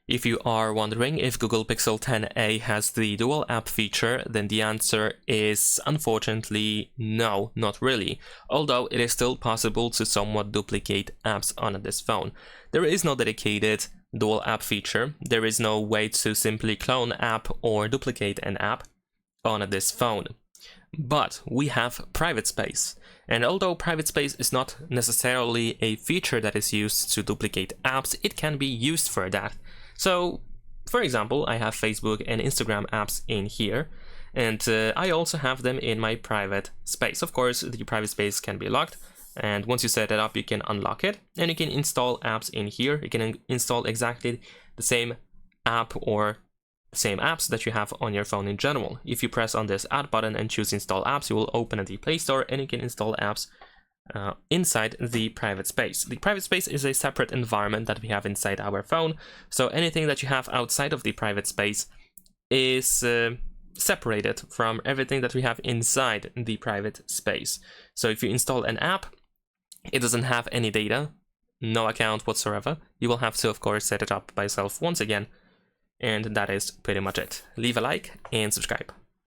If you are wondering if Google Pixel 10a has the dual app feature, then the answer is unfortunately no, not really, although it is still possible to somewhat duplicate apps on this phone. There is no dedicated dual app feature. There is no way to simply clone app or duplicate an app on this phone. But we have private space, and although private space is not necessarily a feature that is used to duplicate apps, it can be used for that. So, for example, I have Facebook and Instagram apps in here, and I also have them in my private space. Of course, the private space can be locked, and once you set it up, you can unlock it, and you can install apps in here. You can install exactly the same app or same apps that you have on your phone in general. If you press on this add button and choose install apps, you will open the Play Store and you can install apps inside the private space. The private space is a separate environment that we have inside our phone, so anything that you have outside of the private space is separated from everything that we have inside the private space. So if you install an app, it doesn't have any data, no account whatsoever. You will have to, of course, set it up by yourself once again, and that is pretty much it. Leave a like and subscribe.